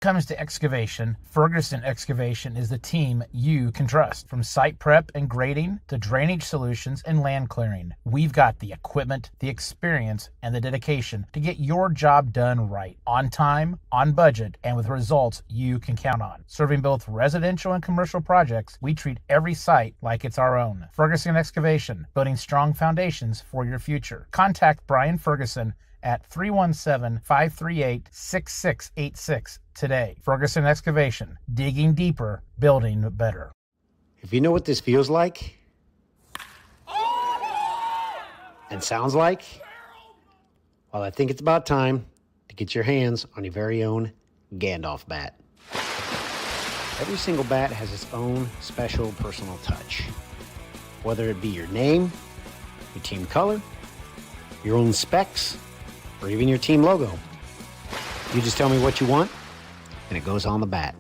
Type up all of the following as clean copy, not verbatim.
comes to excavation, Ferguson Excavation is the team you can trust. From site prep and grading to drainage solutions and land clearing, we've got the equipment, the experience, and the dedication to get your job done right, on time, on budget, and with results you can count on. Serving both residential and commercial projects, we treat every site like it's our own. Ferguson Excavation, building strong foundations for your future. Contact Brian Ferguson at 317-538-6686 today. Ferguson Excavation, digging deeper, building better. If you know what this feels like and sounds like, well, I think it's about time to get your hands on your very own Gandalf bat. Every single bat has its own special personal touch. Whether it be your name, your team color, your own specs, or even your team logo. You just tell me what you want, and it goes on the bat.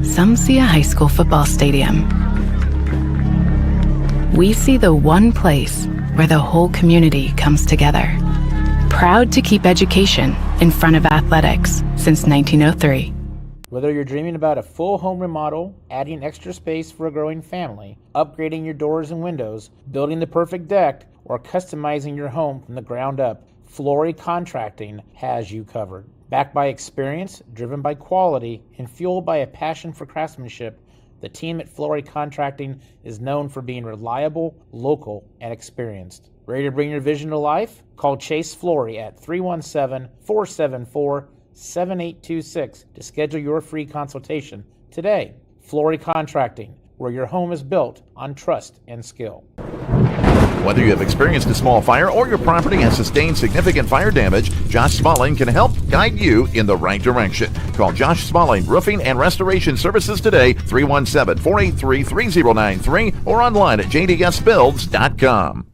Some see a high school football stadium. We see the one place where the whole community comes together. Proud to keep education in front of athletics since 1903. Whether you're dreaming about a full home remodel, adding extra space for a growing family, upgrading your doors and windows, building the perfect deck, or customizing your home from the ground up, Flory Contracting has you covered. Backed by experience, driven by quality, and fueled by a passion for craftsmanship, the team at Flory Contracting is known for being reliable, local, and experienced. Ready to bring your vision to life? Call Chase Flory at 317-474-7826 to schedule your free consultation today. Flory Contracting, where your home is built on trust and skill. Whether you have experienced a small fire or your property has sustained significant fire damage, Josh Smalling can help guide you in the right direction. Call Josh Smalling Roofing and Restoration Services today, 317-483-3093, or online at jdsbuilds.com.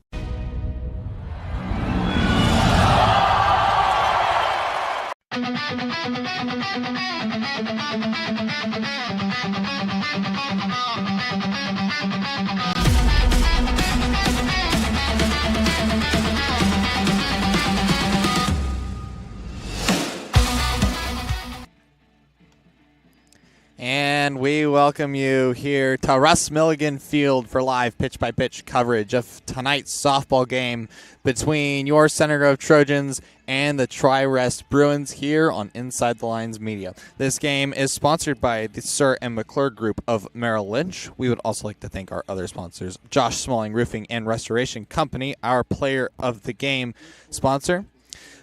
And we welcome you here to Russ Milligan Field for live pitch-by-pitch coverage of tonight's softball game between your Center Grove Trojans and the Tri-Rest Bruins here on Inside the Lines Media. This game is sponsored by the Sir and McClure Group of Merrill Lynch. We would also like to thank our other sponsors, Josh Smalling Roofing and Restoration Company, our player of the game sponsor,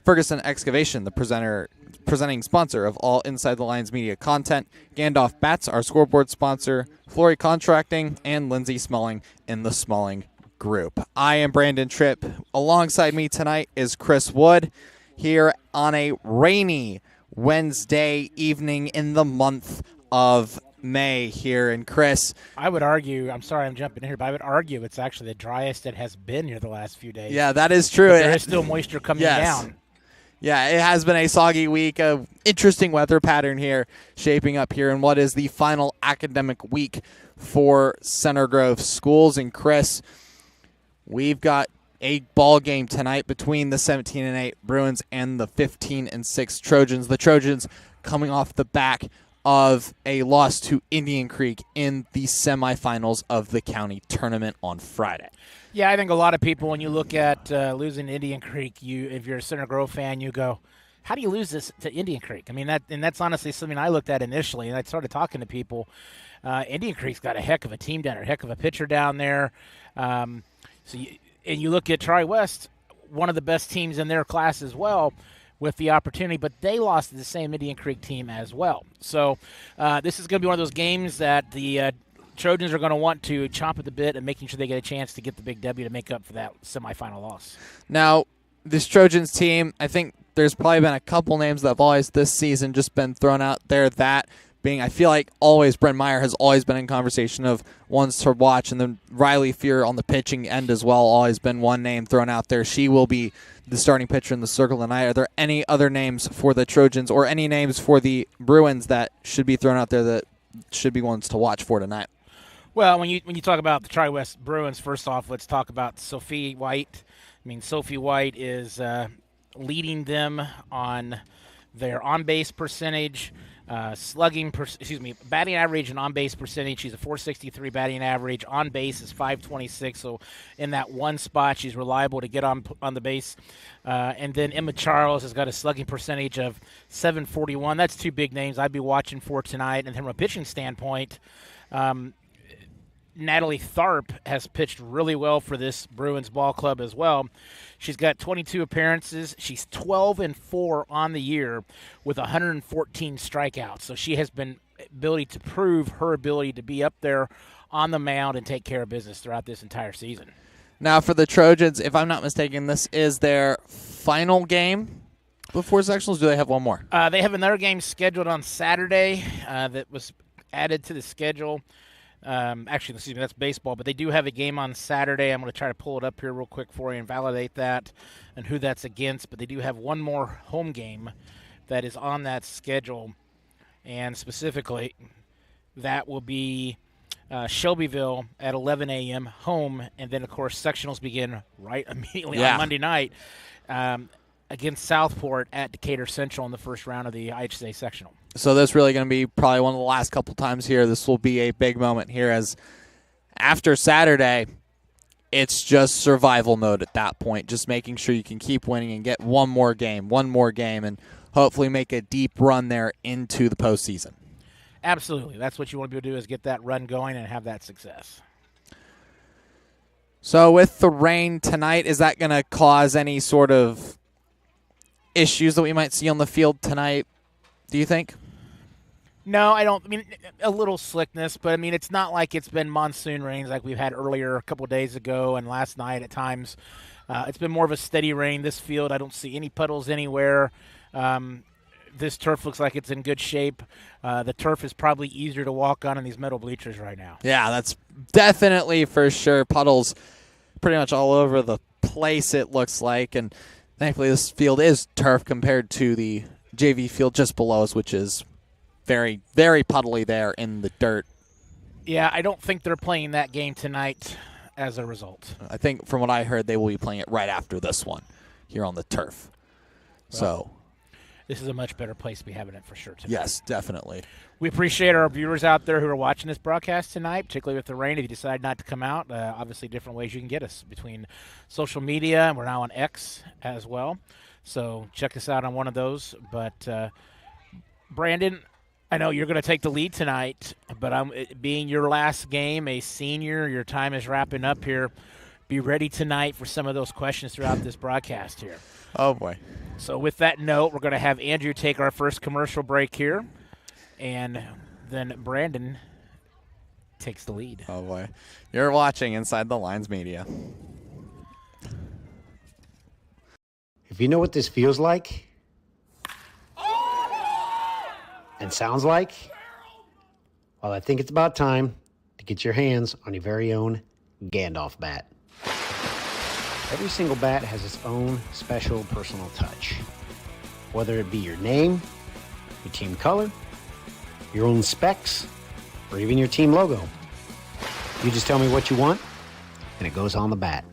Ferguson Excavation, the presenting sponsor of all Inside the Lines media content, Gandalf Bats, our scoreboard sponsor, Flory Contracting, and Lindsay Smalling in the Smalling Group. I am Brandon Tripp. Alongside me tonight is Chris Wood here on a rainy Wednesday evening in the month of May here. And Chris, I would argue, I'm sorry I'm jumping in here, but I would argue it's actually the driest it has been here the last few days. Yeah, that is true. But there is still moisture coming down. Yeah, it has been a soggy week, an interesting weather pattern here shaping up here in what is the final academic week for Center Grove schools. And Chris, we've got a ball game tonight between the 17-8 Bruins and the 15-6 Trojans. The Trojans coming off the back of a loss to Indian Creek in the semifinals of the county tournament on Friday. Yeah, I think a lot of people, when you look at losing Indian Creek, if you're a Center Grove fan, you go, how do you lose this to Indian Creek? I mean, that's honestly something I looked at initially, and I started talking to people. Indian Creek's got a heck of a team down there, a heck of a pitcher down there. And you look at Tri-West, one of the best teams in their class as well, with the opportunity, but they lost to the same Indian Creek team as well. So this is going to be one of those games that the Trojans are going to want to chomp at the bit and making sure they get a chance to get the big W to make up for that semifinal loss. Now, this Trojans team, I think there's probably been a couple names that have always this season just been thrown out there, that being, I feel like always Brent Meyer has always been in conversation of ones to watch, and then Riley Fear on the pitching end as well, always been one name thrown out there. She will be the starting pitcher in the circle tonight. Are there any other names for the Trojans or any names for the Bruins that should be thrown out there that should be ones to watch for tonight? Well, when you talk about the Tri-West Bruins, first off, let's talk about Sophie White. I mean, Sophie White is leading them on their on-base percentage, batting average and on-base percentage. She's a .463 batting average. On base is .526. So in that one spot, she's reliable to get on the base. And then Emma Charles has got a slugging percentage of .741. That's two big names I'd be watching for tonight. And from a pitching standpoint, Natalie Tharp has pitched really well for this Bruins ball club as well. She's got 22 appearances. She's 12-4 on the year with 114 strikeouts. So she has been ability to prove her ability to be up there on the mound and take care of business throughout this entire season. Now for the Trojans, if I'm not mistaken, this is their final game before sectionals. Do they have one more? They have another game scheduled on Saturday that was added to the schedule. Actually, excuse me, that's baseball, but they do have a game on Saturday. I'm going to try to pull it up here real quick for you and validate that and who that's against. But they do have one more home game that is on that schedule, and specifically that will be Shelbyville at 11 a.m. home, and then, of course, sectionals begin right immediately on Monday night against Southport at Decatur Central in the first round of the IHSA sectional. So this really going to be probably one of the last couple times here. This will be a big moment here, as after Saturday, it's just survival mode at that point, just making sure you can keep winning and get one more game, and hopefully make a deep run there into the postseason. Absolutely. That's what you want to be able to do, is get that run going and have that success. So with the rain tonight, is that going to cause any sort of issues that we might see on the field tonight, do you think? No, I don't. I mean, a little slickness, but I mean, it's not like it's been monsoon rains like we've had earlier a couple of days ago and last night at times. It's been more of a steady rain. This field, I don't see any puddles anywhere. This turf looks like it's in good shape. The turf is probably easier to walk on in these metal bleachers right now. Yeah, that's definitely for sure. Puddles pretty much all over the place, it looks like. And thankfully, this field is turf compared to the JV field just below us, which is very, very puddly there in the dirt. Yeah, I don't think they're playing that game tonight as a result. I think from what I heard, they will be playing it right after this one here on the turf. Well, this is a much better place to be having it for sure tonight. Yes, definitely. We appreciate our viewers out there who are watching this broadcast tonight, particularly with the rain. If you decide not to come out, obviously different ways you can get us between social media, and we're now on X as well. So check us out on one of those. But Brandon, I know you're going to take the lead tonight, but being your last game, a senior, your time is wrapping up here. Be ready tonight for some of those questions throughout this broadcast here. Oh, boy. So with that note, we're going to have Andrew take our first commercial break here, and then Brandon takes the lead. Oh, boy. You're watching Inside the Lines Media. If you know what this feels like and sounds like, well, I think it's about time to get your hands on your very own Gandalf bat. Every single bat has its own special personal touch. Whether it be your name, your team color, your own specs, or even your team logo. You just tell me what you want, and it goes on the bat.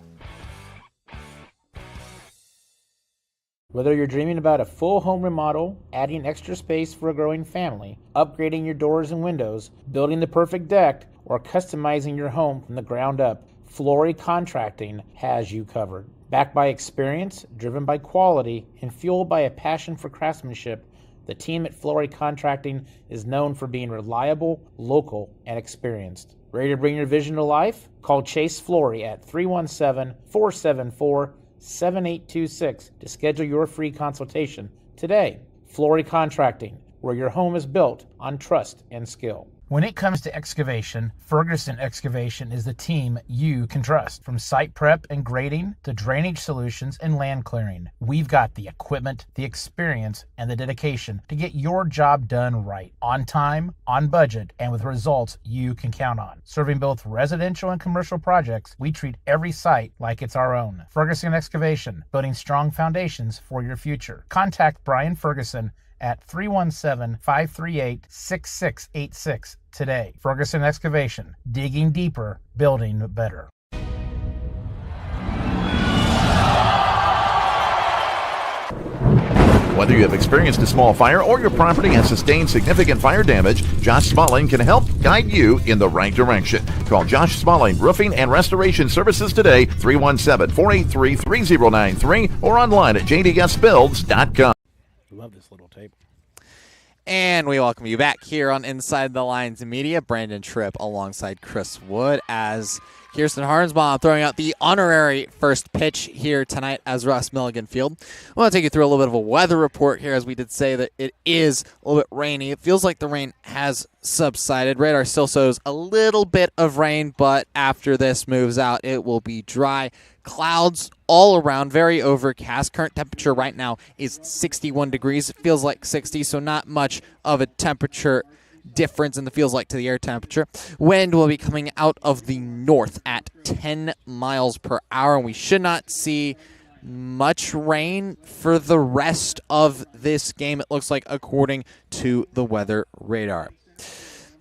Whether you're dreaming about a full home remodel, adding extra space for a growing family, upgrading your doors and windows, building the perfect deck, or customizing your home from the ground up, Flory Contracting has you covered. Backed by experience, driven by quality, and fueled by a passion for craftsmanship, the team at Flory Contracting is known for being reliable, local, and experienced. Ready to bring your vision to life? Call Chase Flory at 317-474-7826 to schedule your free consultation today. Flory Contracting, where your home is built on trust and skill. When it comes to excavation, Ferguson Excavation is the team you can trust. From site prep and grading to drainage solutions and land clearing, we've got the equipment, the experience, and the dedication to get your job done right, on time, on budget, and with results you can count on. Serving both residential and commercial projects, we treat every site like it's our own. Ferguson Excavation, building strong foundations for your future. Contact Brian Ferguson at 317-538-6686 today. Ferguson Excavation, digging deeper, building better. Whether you have experienced a small fire or your property has sustained significant fire damage, Josh Smalling can help guide you in the right direction. Call Josh Smalling Roofing and Restoration Services today, 317-483-3093, or online at jdsbuilds.com. Love this little tape. And we welcome you back here on Inside the Lines Media. Brandon Tripp alongside Chris Wood as Kirsten Harnsbaum throwing out the honorary first pitch here tonight as Russ Milligan Field. I want to take you through a little bit of a weather report here, as we did say that it is a little bit rainy. It feels like the rain has subsided. Radar still shows a little bit of rain, but after this moves out, it will be dry. Clouds all around, very overcast. Current temperature right now is 61 degrees. It feels like 60, so not much of a temperature difference in the feels like to the air temperature. Wind will be coming out of the north at 10 miles per hour, and we should not see much rain for the rest of this game, it looks like, according to the weather radar.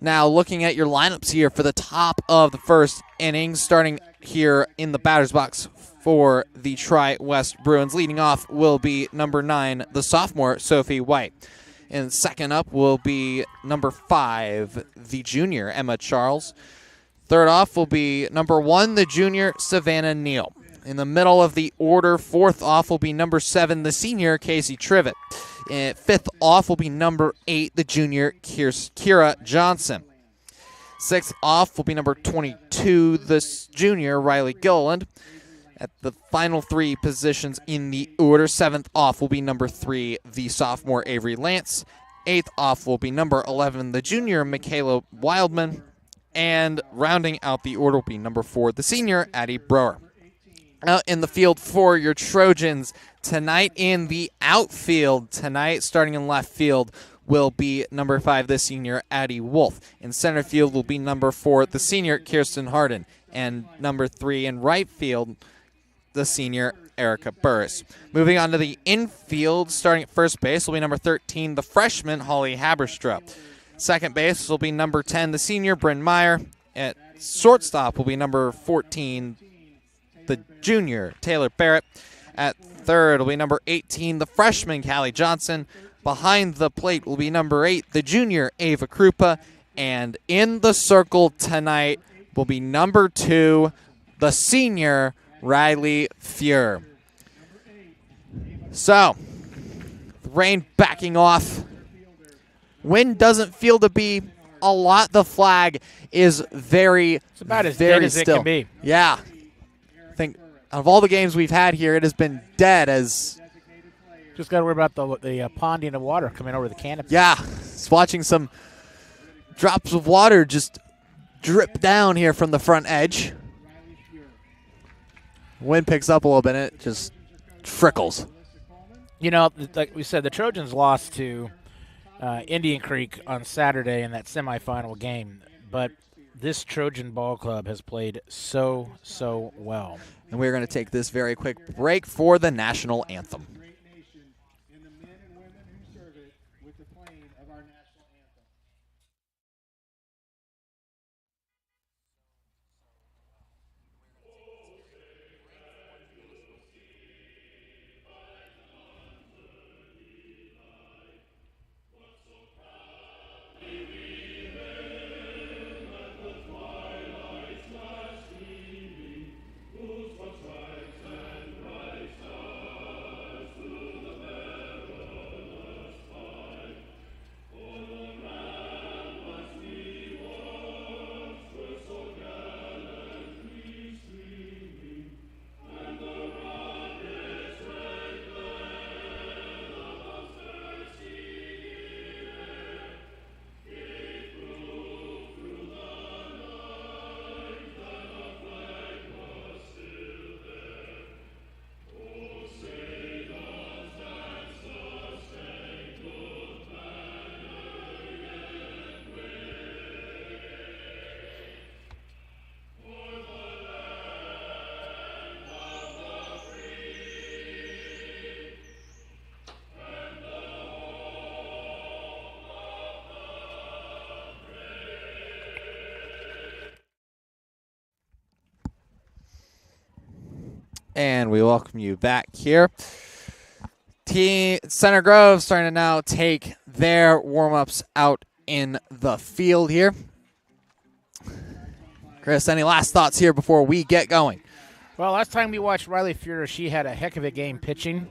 Now, looking at your lineups here for the top of the first inning, starting here in the batter's box for the Tri-West Bruins. Leading off will be number 9, the sophomore, Sophie White. And second up will be number 5, the junior, Emma Charles. Third off will be number 1, the junior, Savannah Neal. In the middle of the order, fourth off will be number 7, the senior, Casey Trivet. And fifth off will be number 8, the junior, Kira Johnson. Sixth off will be number 22, the junior, Riley Gilliland. At the final 3 positions in the order, 7th off will be number 3, the sophomore Avery Lance. 8th off will be number 11, the junior Michaela Wildman. And rounding out the order will be number 4, the senior Addie Brower. Out in the field for your Trojans tonight in the outfield tonight, starting in left field, will be number 5, the senior Addie Wolf. In center field will be number 4, the senior Kirsten Harden. And number 3 in right field, the senior Erica Burris. Moving on to the infield, starting at first base will be number 13, the freshman Holly Haberstroh. Second base will be number 10, the senior Bryn Meyer. At shortstop will be number 14, the junior Taylor Barrett. At third will be number 18, the freshman Callie Johnson. Behind the plate will be number 8, the junior Ava Krupa. And in the circle tonight will be number 2, the senior Riley Fuhr. So, rain backing off. Wind doesn't feel to be a lot. The flag is it's about as very dead as still. it can be. Yeah. I think out of all the games we've had here, it has been dead as... Just got to worry about the ponding of water coming over the canopy. Yeah. Just watching some drops of water just drip down here from the front edge. Wind picks up a little bit, and it just trickles. You know, like we said, the Trojans lost to Indian Creek on Saturday in that semifinal game, but this Trojan ball club has played so well. And we're going to take this very quick break for the national anthem. And we welcome you back here. Center Grove starting to now take their warm-ups out in the field here. Chris, any last thoughts here before we get going? Well, last time we watched Riley Fuhrer, she had a heck of a game pitching.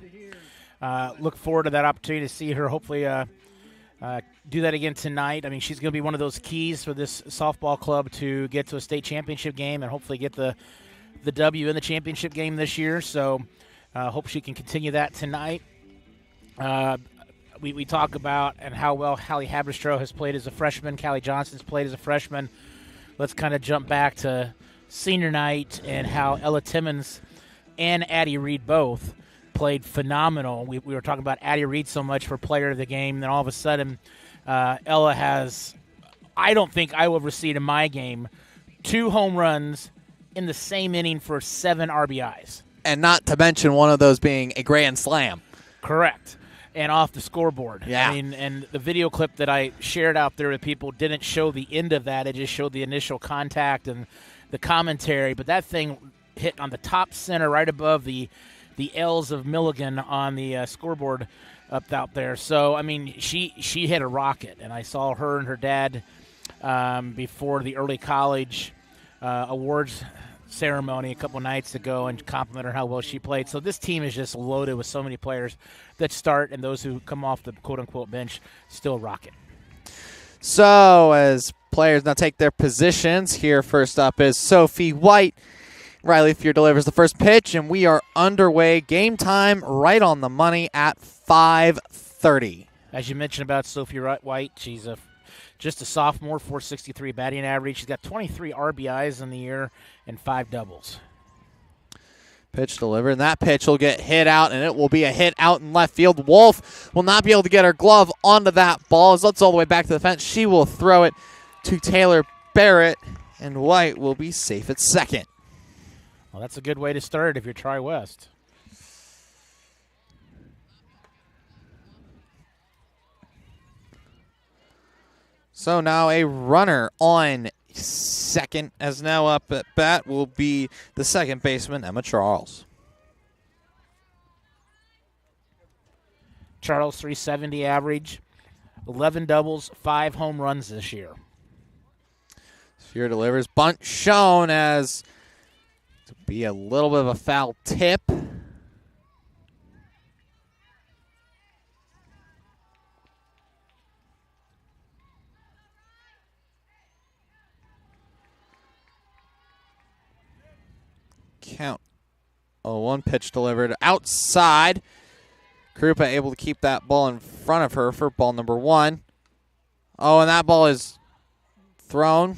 Look forward to that opportunity to see her hopefully do that again tonight. I mean, she's going to be one of those keys for this softball club to get to a state championship game and hopefully get the W in the championship game this year. So hope she can continue that tonight. We talk about and how well Hallie Haberstroh has played as a freshman. Callie Johnson's played as a freshman. Let's kind of jump back to senior night and how Ella Timmons and Addie Reed both played phenomenal. We were talking about Addie Reed so much for player of the game. And then all of a sudden, Ella has, I don't think I will ever see it in my game, 2 home runs in the same inning for 7 RBIs. And not to mention one of those being a grand slam. Correct. And off the scoreboard. Yeah. I mean, and the video clip that I shared out there with people didn't show the end of that. It just showed the initial contact and the commentary. But that thing hit on the top center right above the L's of Milligan on the scoreboard up out there. So, I mean, she hit a rocket. And I saw her and her dad before the early college awards ceremony a couple nights ago and compliment her how well she played. So this team is just loaded with so many players that start and those who come off the quote-unquote bench still rock it. So as players now take their positions, here first up is Sophie White. Riley Fuhrer delivers the first pitch, and we are underway. Game time right on the money at 5:30. As you mentioned about Sophie White, she's just a sophomore, 463 batting average. She's got 23 RBIs in the year and 5 doubles. Pitch delivered, and that pitch will get hit out, and it will be a hit out in left field. Wolf will not be able to get her glove onto that ball. As that's all the way back to the fence, she will throw it to Taylor Barrett, and White will be safe at second. Well, that's a good way to start if you're Tri-West. So now a runner on second, as now up at bat will be the second baseman, Emma Charles. Charles, 370 average, 11 doubles, 5 home runs this year. Fuhrer delivers. Bunt shown as to be a little bit of a foul tip. Count. Oh, one pitch delivered outside. Krupa able to keep that ball in front of her for ball number 1. Oh, and that ball is thrown.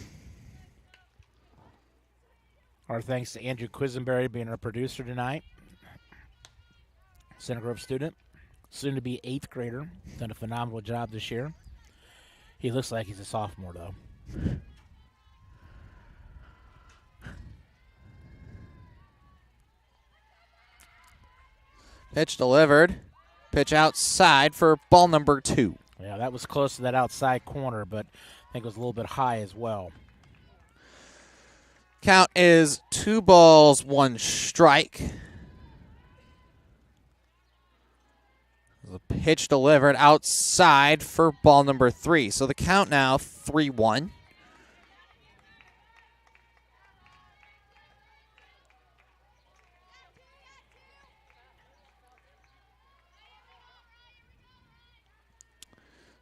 Our thanks to Andrew Quisenberry being our producer tonight. Center Grove student, soon to be 8th grader. Done a phenomenal job this year. He looks like he's a sophomore, though. Pitch delivered. Pitch outside for ball number 2. Yeah, that was close to that outside corner, but I think it was a little bit high as well. Count is 2 balls, 1 strike. The pitch delivered outside for ball number 3. So the count now 3-1.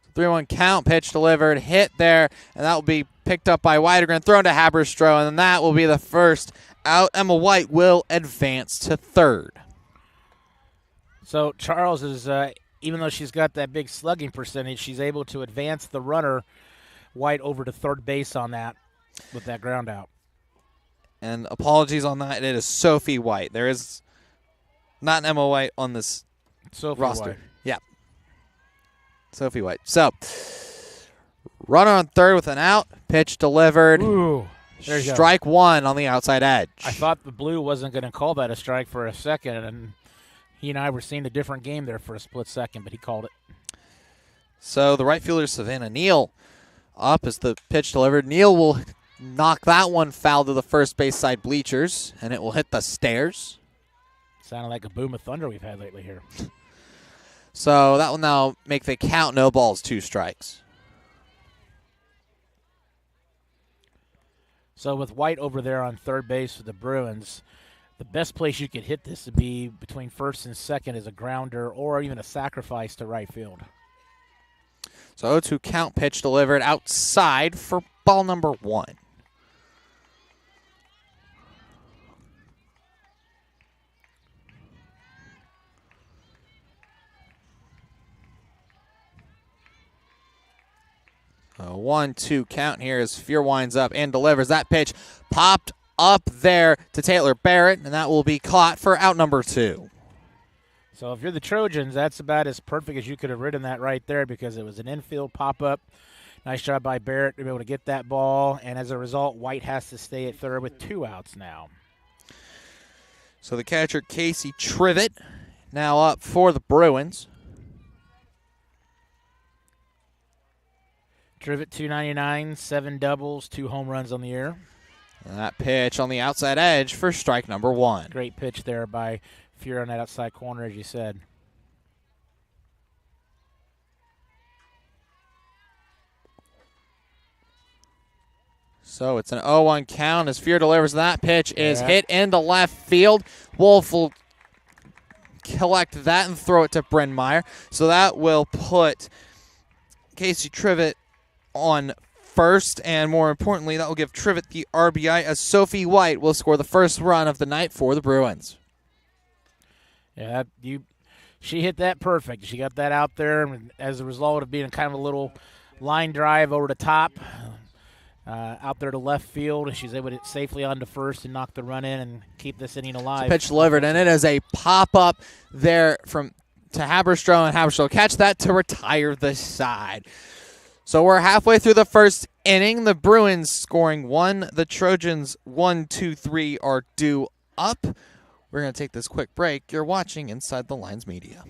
So 3-1 count, pitch delivered, hit there, and that will be picked up by Weidegren, thrown to Haberstroh, and then that will be the first out. Emma White will advance to third. So Charles is, even though she's got that big slugging percentage, she's able to advance the runner White over to third base on that with that ground out. And apologies on that. It is Sophie White. There is not an Emma White on this roster. White. Yeah. Sophie White. So, runner on third with an out. Pitch delivered. Ooh, there you go. Strike 1 on the outside edge. I thought the blue wasn't going to call that a strike for a second, and he and I were seeing a different game there for a split second, but he called it. So the right fielder, Savannah Neal, up as the pitch delivered. Neal will knock that one foul to the first base side bleachers, and it will hit the stairs. Sounded like a boom of thunder we've had lately here. So that will now make the count no balls, 2 strikes. So with White over there on third base for the Bruins, the best place you could hit this would be between first and second as a grounder or even a sacrifice to right field. So 0-2 count, pitch delivered outside for ball number 1. A 1-2 count here as Fear winds up and delivers. That pitch popped up there to Taylor Barrett, and that will be caught for out number 2. So if you're the Trojans, that's about as perfect as you could have written that right there because it was an infield pop-up. Nice job by Barrett to be able to get that ball, and as a result, White has to stay at third with 2 outs now. So the catcher, Casey Trivet, now up for the Bruins. Trivet 299, 7 doubles, 2 home runs on the year. And that pitch on the outside edge for strike number 1. Great pitch there by Fuhr on that outside corner, as you said. So it's an 0-1 count as Fuhr delivers. That pitch is hit into left field. Wolf will collect that and throw it to Bryn Mawr. So that will put Casey Trivet on first, and more importantly, that will give Trivet the RBI as Sophie White will score the first run of the night for the Bruins. Yeah, she hit that perfect. She got that out there, and as a result of being kind of a little line drive over the top, out there to left field, and she's able to safely onto first and knock the run in and keep this inning alive. Pitch delivered, and it is a pop-up there to Haberstroh, and Haberstroh will catch that to retire the side. So we're halfway through the first inning. The Bruins scoring 1. The Trojans 1, 2, 3 are due up. We're going to take this quick break. You're watching Inside the Lines Media.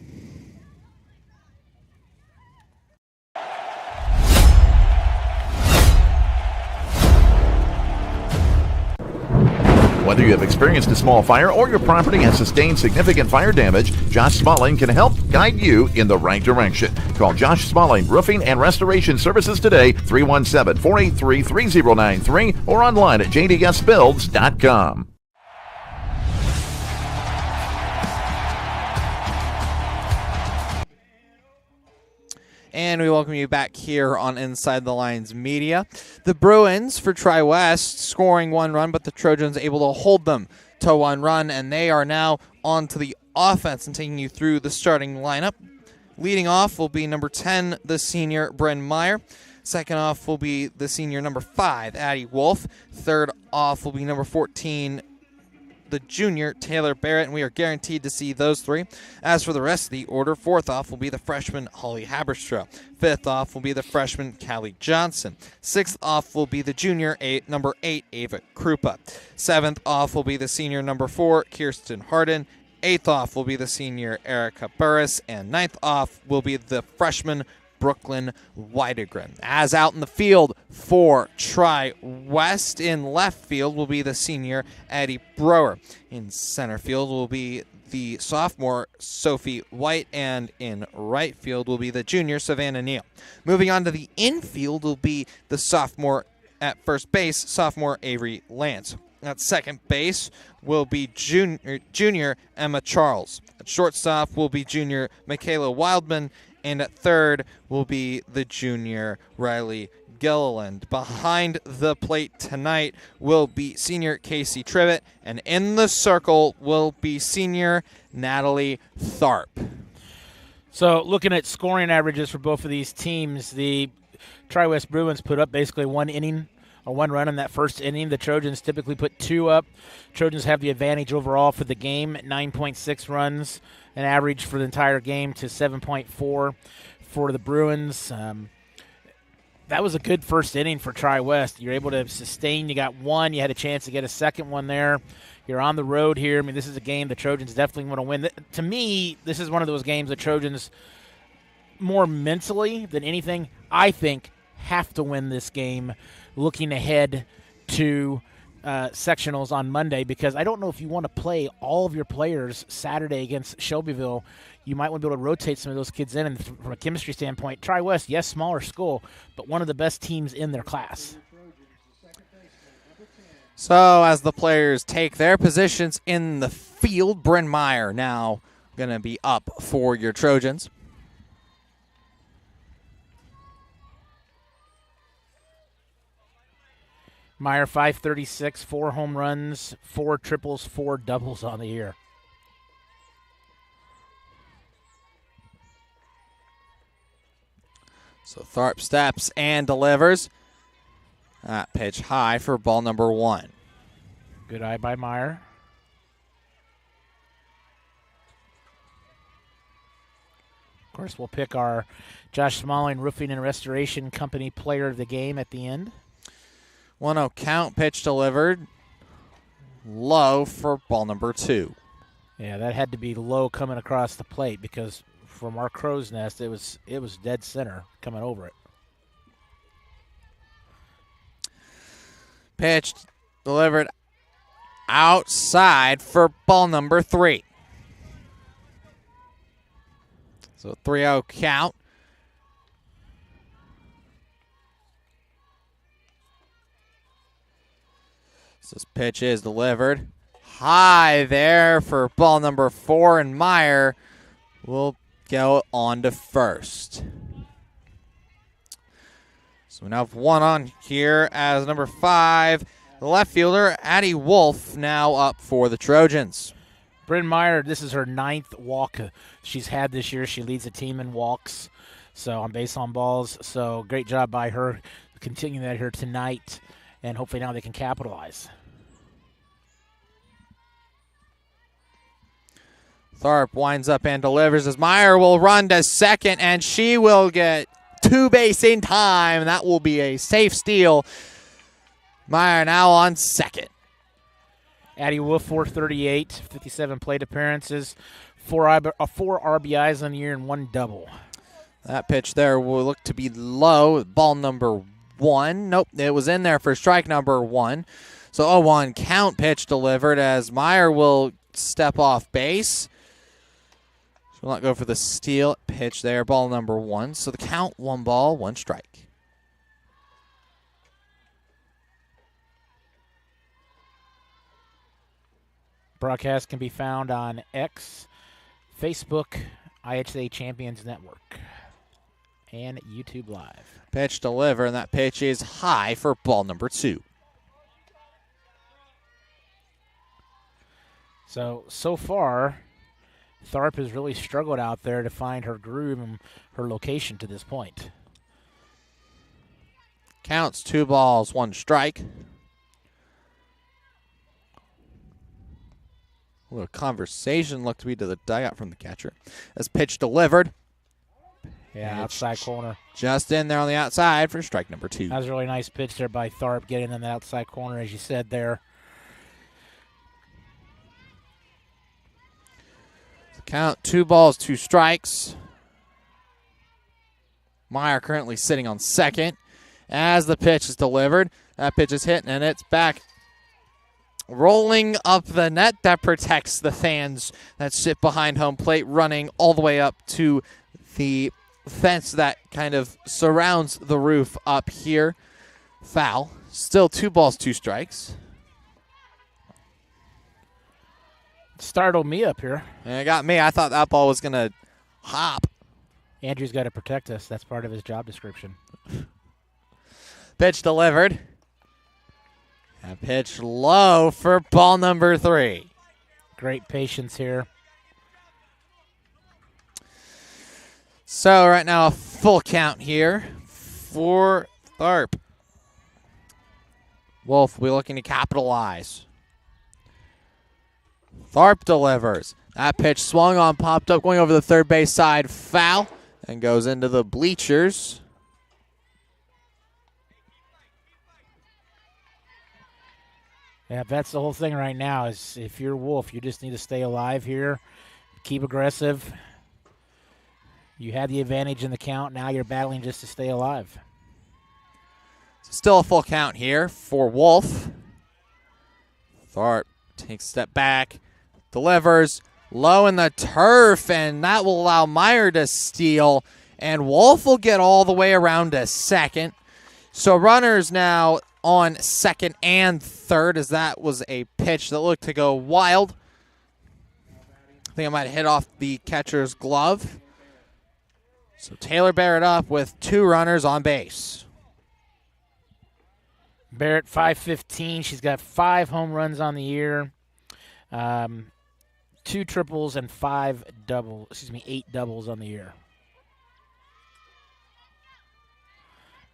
Whether you have experienced a small fire or your property has sustained significant fire damage, Josh Smalling can help guide you in the right direction. Call Josh Smalling Roofing and Restoration Services today, 317-483-3093, or online at jdsbuilds.com. And we welcome you back here on Inside the Lines Media. The Bruins for Tri-West scoring 1 run, but the Trojans able to hold them to 1 run, and they are now on to the offense and taking you through the starting lineup. Leading off will be number 10, the senior Bryn Mawr. Second off will be the senior number 5, Addie Wolf. Third off will be number 14, the junior Taylor Barrett, and we are guaranteed to see those 3. As for the rest of the order, 4th off will be the freshman Holly Haberstroh. 5th off will be the freshman Callie Johnson. 6th off will be the junior number 8 Ava Krupa. 7th off will be the senior number 4 Kirsten Harden. 8th off will be the senior Erica Burris, and 9th off will be the freshman Brooklyn Weidegren. As out in the field for Tri-West, in left field will be the senior Addie Brower. In center field will be the sophomore Sophie White, and in right field will be the junior Savannah Neal. Moving on to the infield will be the sophomore at first base, sophomore Avery Lance. At second base will be junior Emma Charles. At shortstop will be junior Michaela Wildman, and at third will be the junior Riley Gilliland. Behind the plate tonight will be senior Casey Trivet, and in the circle will be senior Natalie Tharp. So looking at scoring averages for both of these teams, the Tri-West Bruins put up basically 1 inning or 1 run in that first inning. The Trojans typically put 2 up. Trojans have the advantage overall for the game at 9.6 runs, an average for the entire game to 7.4 for the Bruins. That was a good first inning for Tri-West. You're able to sustain. You got 1. You had a chance to get a second one there. You're on the road here. I mean, this is a game the Trojans definitely want to win. To me, this is one of those games the Trojans, more mentally than anything, I think, have to win this game looking ahead to sectionals on Monday, because I don't know if you want to play all of your players Saturday against Shelbyville. You might want to be able to rotate some of those kids in. And from a chemistry standpoint, Tri-West, yes, smaller school, but one of the best teams in their class. So as the players take their positions in the field, Bryn Mawr now going to be up for your Trojans. Meyer, 536, 4 home runs, 4 triples, 4 doubles on the year. So Tharp steps and delivers. That pitch high for ball number 1. Good eye by Meyer. Of course, we'll pick our Josh Smalling Roofing and Restoration Company player of the game at the end. 1-0 count, pitch delivered. Low for ball number 2. Yeah, that had to be low coming across the plate, because from our crow's nest, it was dead center coming over it. Pitch delivered outside for ball number 3. So 3-0 count. So this pitch is delivered high there for ball number 4, and Meyer will go on to first. So we now have 1 on here as number 5, the left fielder, Addie Wolf, now up for the Trojans. Bryn Mawr, this is her 9th walk she's had this year. She leads the team in walks, so on base on balls. So great job by her continuing that here tonight, and hopefully now they can capitalize. Tharp winds up and delivers as Meyer will run to second, and she will get 2 base in time. That will be a safe steal. Meyer now on second. Addie Wolf, 438, 57 plate appearances, 4 RBIs on the year and 1 double. That pitch there will look to be low. Ball number 1. Nope, it was in there for strike number 1. So 0-1 count, pitch delivered as Meyer will step off base. She will not go for the steal. Pitch there, ball number 1. So the count, 1 ball, 1 strike. Broadcast can be found on X, Facebook, IHSA Champions Network, and YouTube Live. Pitch deliver, and that pitch is high for ball number 2. So far, Tharp has really struggled out there to find her groove and her location to this point. Counts 2 balls, 1 strike. A little conversation looked to be to the dugout from the catcher. As pitch delivered. Yeah, outside corner. Just in there on the outside for strike number 2. That was a really nice pitch there by Tharp, getting in the outside corner, as you said there. Count 2 balls, 2 strikes. Meyer currently sitting on second. As the pitch is delivered, that pitch is hit, and it's back. Rolling up the net, that protects the fans that sit behind home plate, running all the way up to the fence that kind of surrounds the roof up here. Foul. Still 2 balls, 2 strikes. Startled me up here. And it got me. I thought that ball was going to hop. Andrew's got to protect us. That's part of his job description. Pitch delivered. And pitch low for ball number 3. Great patience here. So right now a full count here for Tharp. Wolf will be looking to capitalize. Tharp delivers. That pitch swung on, popped up, going over the third base side, foul, and goes into the bleachers. Yeah, that's the whole thing right now is if you're Wolf, you just need to stay alive here, keep aggressive. You had the advantage in the count. Now you're battling just to stay alive. Still a full count here for Wolf. Tharp takes a step back, delivers low in the turf, and that will allow Meyer to steal. And Wolf will get all the way around to second. So runners now on second and third, as that was a pitch that looked to go wild. I think I might hit off the catcher's glove. So Taylor Barrett up with 2 runners on base. Barrett, 515. She's got 5 home runs on the year, 2 triples and 8 doubles on the year.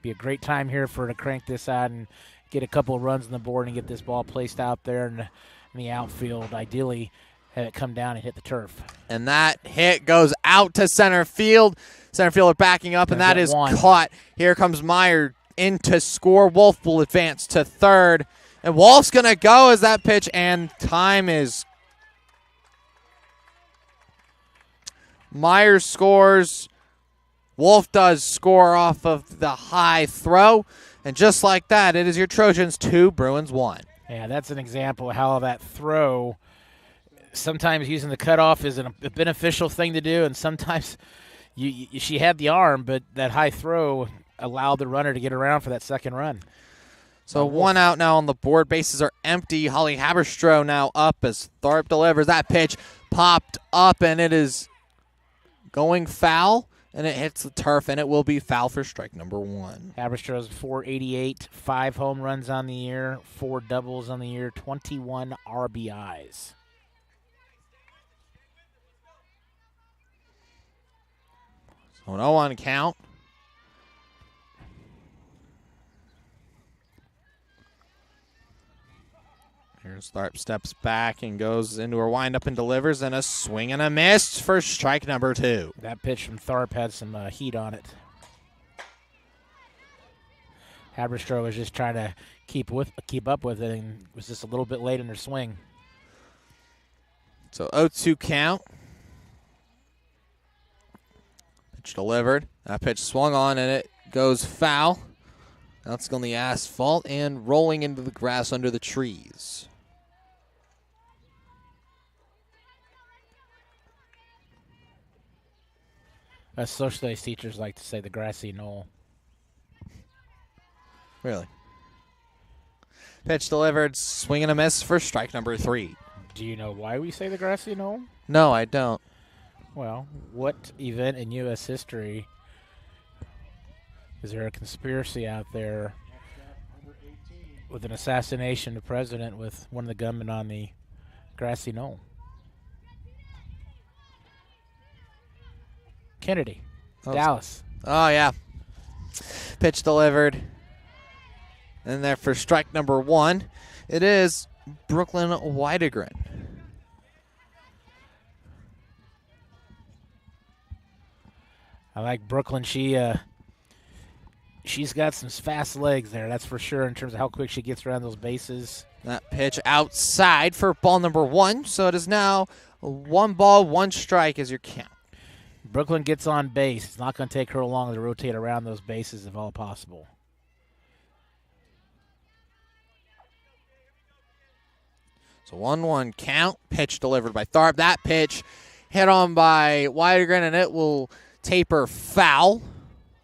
Be a great time here for her to crank this out and get a couple of runs on the board and get this ball placed out there in the outfield. Ideally, have it come down and hit the turf. And that hit goes out to center field. Center fielder backing up, and that is caught. Here comes Meyer in to score. Wolf will advance to third. And Wolf's going to go as that pitch, and time is. Meyer scores. Wolf does score off of the high throw. And just like that, it is your Trojans 2, Bruins 1. Yeah, that's an example of how that throw, sometimes using the cutoff is a beneficial thing to do, and sometimes she had the arm, but that high throw allowed the runner to get around for that second run. So 1 out now on the board. Bases are empty. Holly Haberstroh now up as Tharp delivers. That pitch popped up, and it is going foul, and it hits the turf, and it will be foul for strike number 1. Haberstroh's 488, 5 home runs on the year, 4 doubles on the year, 21 RBIs. So an 0-1 count. Here's Tharp, steps back and goes into her windup and delivers, and a swing and a miss for strike number 2. That pitch from Tharp had some heat on it. Haberstroh was just trying to keep up with it and was just a little bit late in her swing. So 0-2 count. Pitch delivered. That pitch swung on, and it goes foul. Bouncing on the asphalt and rolling into the grass under the trees. Us social studies teachers like to say the grassy knoll. Really? Pitch delivered, swing and a miss for strike number 3. Do you know why we say the grassy knoll? No, I don't. Well, what event in U.S. history is there a conspiracy out there with an assassination of the president with one of the gunmen on the grassy knoll? Kennedy, Dallas. Oh, yeah. Pitch delivered. And there for strike number 1, it is Brooklyn Weidegren. I like Brooklyn. She's got some fast legs there, that's for sure, in terms of how quick she gets around those bases. That pitch outside for ball number 1, so it is now 1 ball, 1 strike as your count. Brooklyn gets on base. It's not going to take her long to rotate around those bases if all possible. So 1-1 count. Pitch delivered by Tharp. That pitch hit on by Weidegren, and it will taper foul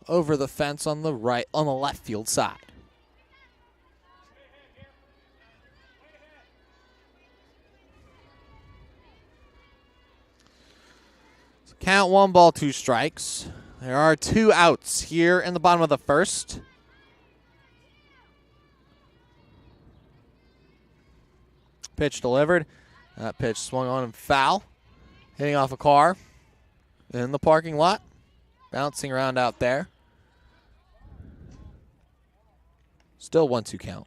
over the fence on the left field side. So count 1 ball, 2 strikes. There are 2 outs here in the bottom of the first. Pitch delivered. That pitch swung on and foul. Hitting off a car in the parking lot. Bouncing around out there. Still 1-2 count.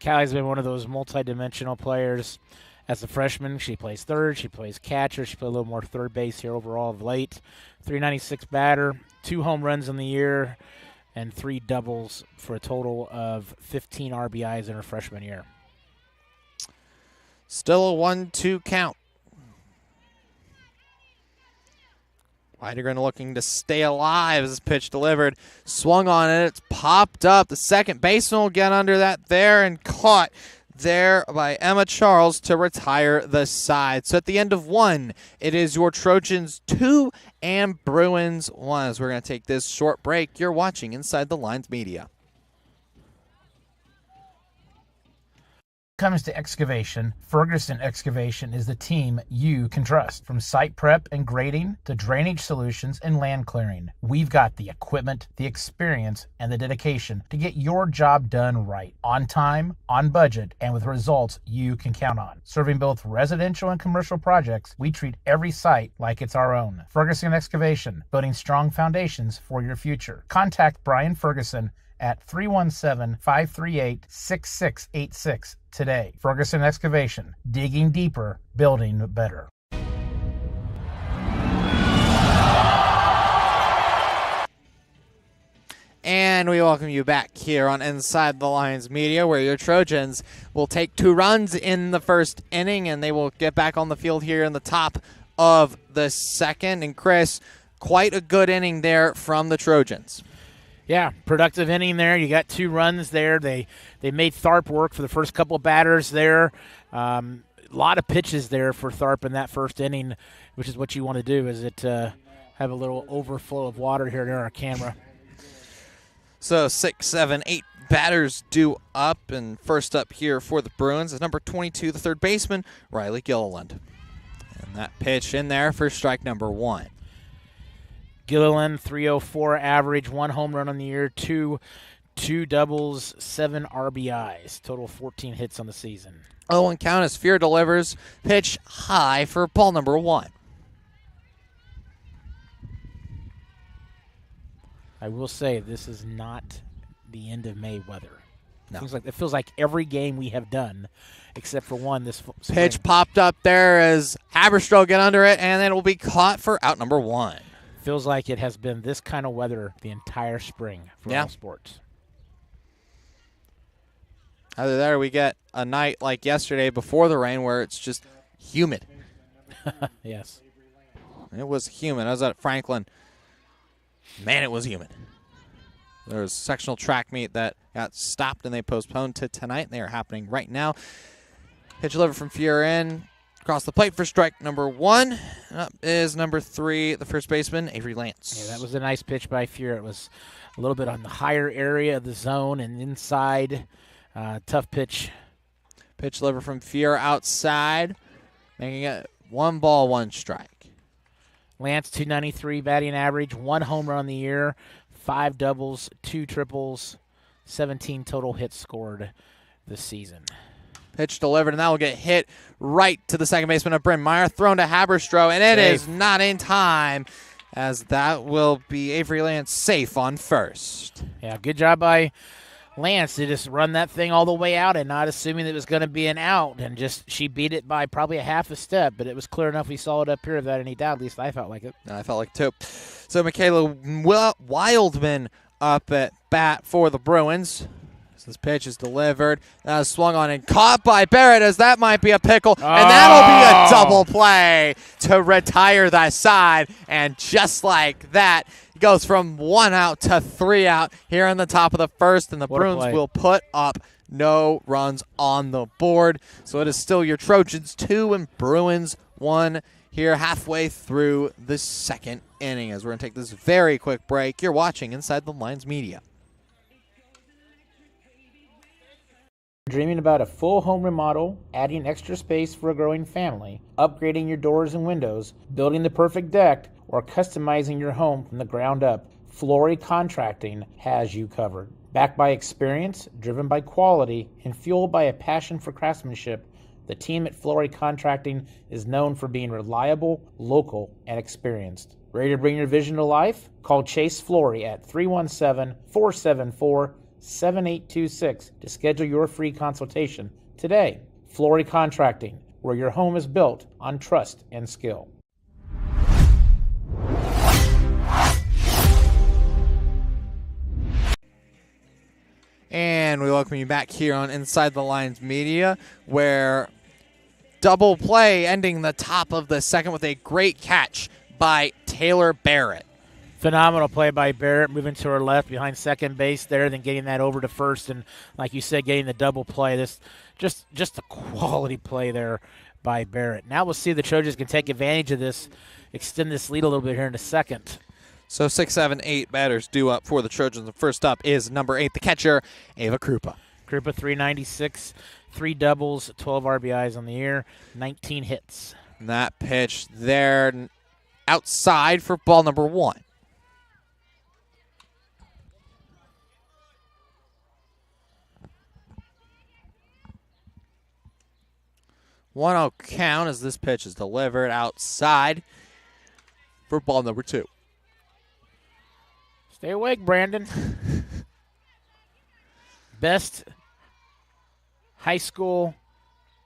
Callie's been one of those multi-dimensional players. As a freshman, she plays third, she plays catcher, she played a little more third base here overall of late. 396 batter, 2 home runs in the year, and 3 doubles for a total of 15 RBIs in her freshman year. Still a 1-2 count. Weidegren looking to stay alive as this pitch delivered. Swung on it. It's popped up. The second baseman will get under that there and caught. there by Emma Charles to retire the side. So at the end of 1, it is your Trojans 2 and Bruins 1. As we're going to take this short break, you're watching Inside the Lines Media. Comes to excavation, Ferguson Excavation is the team you can trust. From site prep and grading to drainage solutions and land clearing, we've got the equipment, the experience, and the dedication to get your job done right, on time, on budget, and with results you can count on. Serving both residential and commercial projects, we treat every site like it's our own. Ferguson Excavation, building strong foundations for your future. Contact Brian Ferguson at 317-538-6686 today. Ferguson Excavation, digging deeper, building better. And we welcome you back here on Inside the Lines Media, where your Trojans will take 2 runs in the first inning, and they will get back on the field here in the top of the second. And Chris, quite a good inning there from the Trojans. Yeah, productive inning there. You got 2 runs there. They made Tharp work for the first couple of batters there. A lot of pitches there for Tharp in that first inning, which is what you want to do, is it have a little overflow of water here near our camera. So 6, 7, 8 batters due up, and first up here for the Bruins is number 22, the third baseman, Riley Gilliland. And that pitch in there for strike number 1. Gilliland, 304 average, 1 home run on the year, two doubles, 7 RBIs, total 14 hits on the season. 0-1 count as Fear delivers, pitch high for ball number 1. I will say this is not the end of May weather. No. It feels like every game we have done, except for one this spring. Pitch popped up there as Haberstroh get under it, and then it will be caught for out number 1. Feels like it has been this kind of weather the entire spring for all sports. Either that or we get a night like yesterday before the rain where it's just humid. Yes. It was humid. I was at Franklin. Man, it was humid. There was a sectional track meet that got stopped and they postponed to tonight. They are happening right now. Pitch delivered from Fear in. Across the plate for strike number 1. Up is number 3, the first baseman, Avery Lance. Yeah, that was a nice pitch by Fear. It was a little bit on the higher area of the zone and inside. Tough pitch. Pitch delivered from Fear outside, making it 1 ball, 1 strike. Lance, 293 batting average, 1 home run on the year, 5 doubles, 2 triples, 17 total hits scored this season. Pitch delivered, and that will get hit right to the second baseman of Bryn Mawr, thrown to Haberstroh, and it is not in time, as that will be Avery Lance safe on first. Yeah, good job by Lance to just run that thing all the way out and not assuming that it was going to be an out, and just she beat it by probably a half a step, but it was clear enough we saw it up here without any doubt. At least I felt like it. I felt like it too. So Michaela Wildman up at bat for the Bruins. This pitch is delivered. That was swung on and caught by Barrett, as that might be a pickle. And that'll be a double play to retire that side. And just like that, it goes from 1 out to 3 out here in the top of the first. And the Bruins will put up no runs on the board. So it is still your Trojans 2 and Bruins 1 here halfway through the second inning. As we're going to take this very quick break, you're watching Inside the Lines Media. Dreaming about a full home remodel, adding extra space for a growing family, upgrading your doors and windows, building the perfect deck, or customizing your home from the ground up, Flory Contracting has you covered. Backed by experience, driven by quality, and fueled by a passion for craftsmanship, the team at Flory Contracting is known for being reliable, local, and experienced. Ready to bring your vision to life? Call Chase Flory at 317-474-7826 to schedule your free consultation today. Flory Contracting, where your home is built on trust and skill. And we welcome you back here on Inside the Lines Media, where double play ending the top of the second with a great catch by Taylor Barrett. Phenomenal play by Barrett, moving to her left behind second base there, then getting that over to first, and like you said, getting the double play. This Just a quality play there by Barrett. Now we'll see if the Trojans can take advantage of this, extend this lead a little bit here in a second. So 6, 7, 8 batters due up for the Trojans. The first up is number 8, the catcher, Ava Krupa. Krupa 396, 3 doubles, 12 RBIs on the year, 19 hits. And that pitch there outside for ball number 1. One out count as this pitch is delivered outside for ball number 2. Stay awake, Brandon. Best high school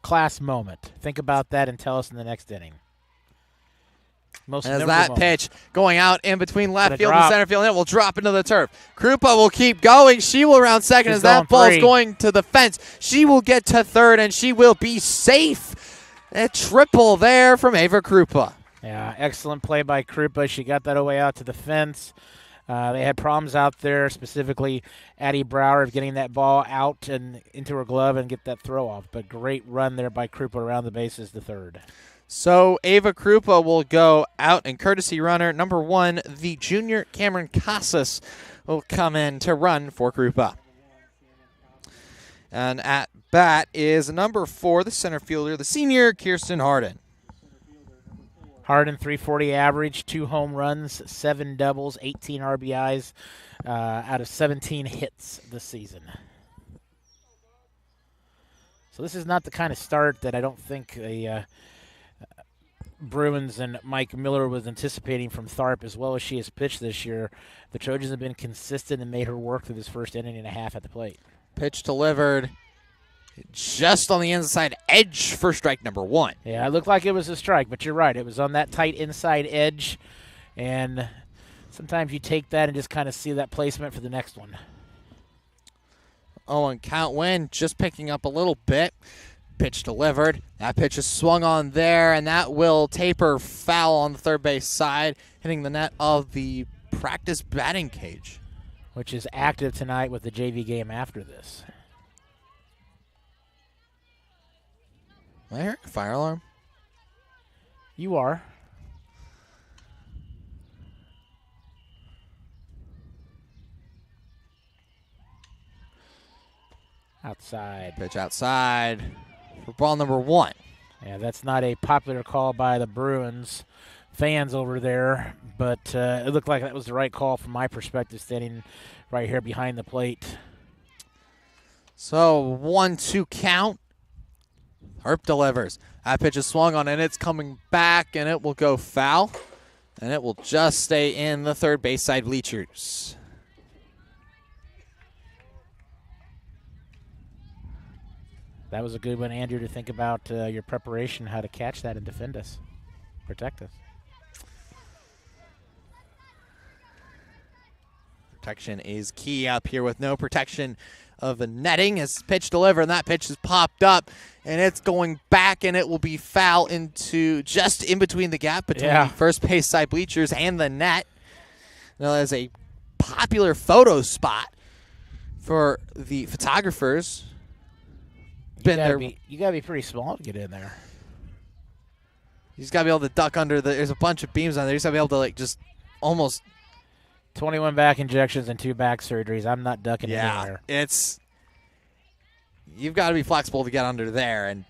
class moment. Think about that and tell us in the next inning. Most As memorable that moment. pitch going out in between left Gonna field and drop. center field, and it will drop into the turf. Krupa will keep going. She will round second She's as that going ball is free. going to the fence. She will get to third, and she will be safe. A triple there from Ava Krupa. Yeah, excellent play by Krupa. She got that away out to the fence. They had problems out there, specifically Addie Brower, of getting that ball out and into her glove and get that throw off. But great run there by Krupa around the bases, the third. So Ava Krupa will go out, and courtesy runner number 1, the junior Cameron Casas, will come in to run for Krupa. And at bat is number 4, the center fielder, the senior Kirsten Harden. Harden, 340 average, 2 home runs, 7 doubles, 18 RBIs out of 17 hits this season. So this is not the kind of start that I don't think the Bruins and Mike Miller was anticipating from Tharp, as well as she has pitched this year. The Trojans have been consistent and made her work through this first inning and a half at the plate. Pitch delivered just on the inside edge for strike number 1. Yeah, it looked like it was a strike, but you're right. It was on that tight inside edge, and sometimes you take that and just kind of see that placement for the next one. Oh, and count win just picking up a little bit. Pitch delivered. That pitch is swung on there, and that will taper foul on the third base side, hitting the net of the practice batting cage. Which is active tonight with the JV game after this. Am I hearing a fire alarm? You are. Outside. Pitch outside for ball number 1. Yeah, that's not a popular call by the Bruins fans over there, but it looked like that was the right call from my perspective, standing right here behind the plate. So 1-2 count. Herp delivers. That pitch is swung on, and it's coming back, and it will go foul, and it will just stay in the third base side bleachers. That was a good one, Andrew, to think about your preparation, how to catch that and defend us, protect us. Protection is key up here with no protection of the netting as pitch delivered, and that pitch has popped up, and it's going back, and it will be foul into just in between the gap between the first base side bleachers and the net. Now, there's a popular photo spot for the photographers. You gotta be pretty small to get in there. You just gotta be able to duck under there's a bunch of beams on there. You just gotta be able to just almost 21 back injections and 2 back surgeries. I'm not ducking anywhere. You've got to be flexible to get under there, and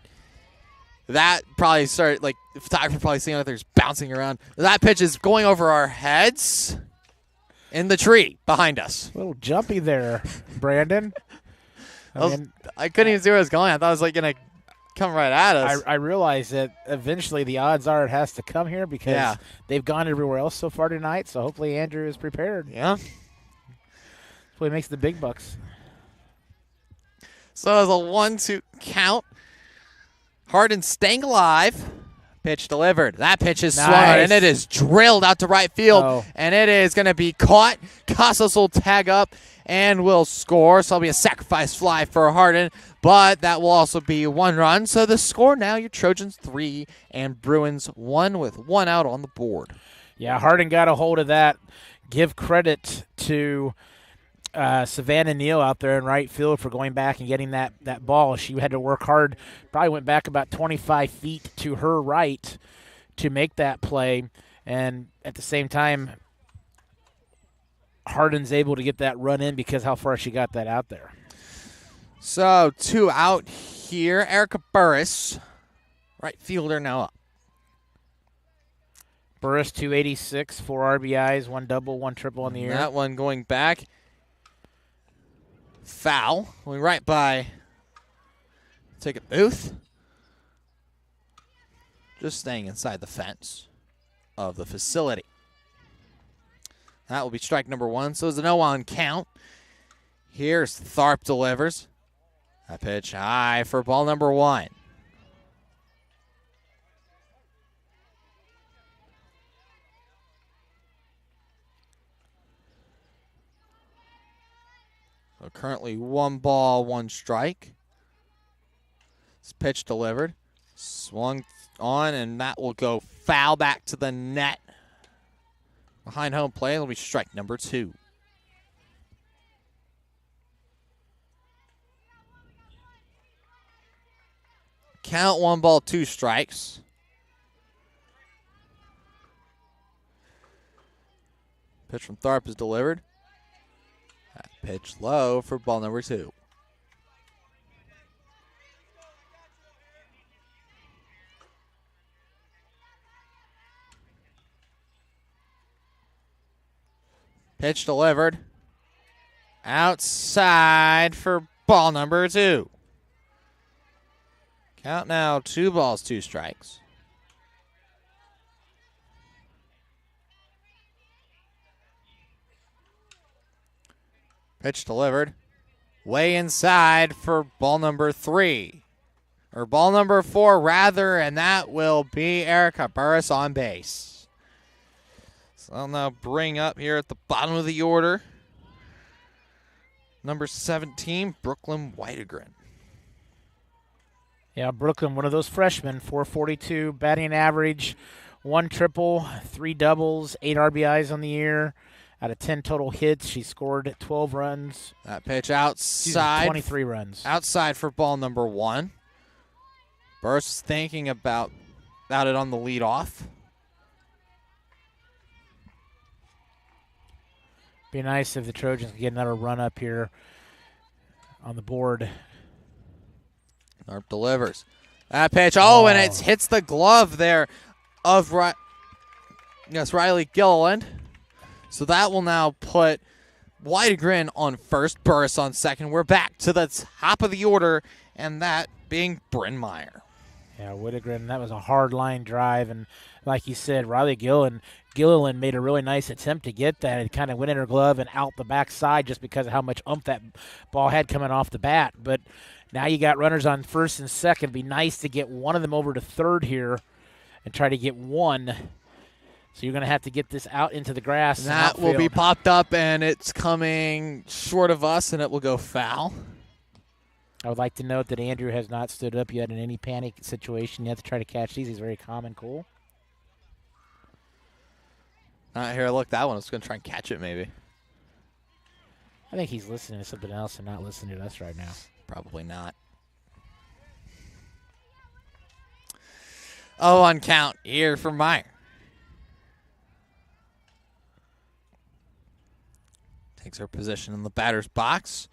that probably the photographer probably seeing out there's bouncing around. That pitch is going over our heads in the tree behind us. A little jumpy there, Brandon. I couldn't even see where it was going. I thought it was going to come right at us. I realize that eventually the odds are it has to come here because they've gone everywhere else so far tonight. So hopefully Andrew is prepared. Yeah. Hopefully he makes the big bucks. So as a 1-2 count, Harden staying alive. Pitch delivered. That pitch is swung, and it is drilled out to right field, and it is going to be caught. Casas will tag up and will score. So it'll be a sacrifice fly for Harden, but that will also be 1 run. So the score now, your Trojans 3 and Bruins 1 with 1 out on the board. Yeah, Harden got a hold of that. Give credit to Savannah Neal out there in right field for going back and getting that ball. She had to work hard, probably went back about 25 feet to her right to make that play. And at the same time, Hardin's able to get that run in because how far she got that out there. So 2 out here. Erica Burris, right fielder, now up. Burris, 286, 4 RBIs, 1 double, 1 triple in the air. That one going back. Foul. Going right by Ticket Booth. Just staying inside the fence of the facility. That will be strike number 1. So it's a no-on count. Here's Tharp delivers. A pitch high for ball number 1. So currently 1 ball, 1 strike. This pitch delivered. Swung on, and that will go foul back to the net. Behind home plate, it'll be strike number 2. Count 1 ball, 2 strikes. Pitch from Tharp is delivered. That pitch low for ball number 2. Pitch delivered. Outside for ball number 2. Count now 2 balls, 2 strikes. Pitch delivered. Way inside for ball number 3. Or ball number 4, rather, and that will be Erica Burris on base. So I'll now bring up here at the bottom of the order number 17, Brooklyn Whitegren. Yeah, Brooklyn, one of those freshmen, 442 batting average, 1 triple, 3 doubles, 8 RBIs on the year. Out of 10 total hits, she scored 12 runs. That pitch outside. 23 runs. Outside for ball number 1. Burris thinking about it on the leadoff. Be nice if the Trojans could get another run up here on the board. Tharp delivers. That pitch, and it hits the glove there of Riley Gilliland. So that will now put Whitegren on first, Burris on second. We're back to the top of the order, and that being Bryn Mawr. Yeah, Whitegren, that was a hard line drive, and like you said, Riley Gilliland made a really nice attempt to get that. It kind of went in her glove and out the backside just because of how much oomph that ball had coming off the bat. But now you got runners on first and second. It'd be nice to get one of them over to third here and try to get one. So you're going to have to get this out into the grass. And that will be popped up, and it's coming short of us, and it will go foul. I would like to note that Andrew has not stood up yet in any panic situation yet to try to catch these. He's very calm and cool. Here, look, that one. I was going to try and catch it, maybe. I think he's listening to something else and not listening to us right now. Probably not. On count here for Mawr. Takes her position in the batter's box.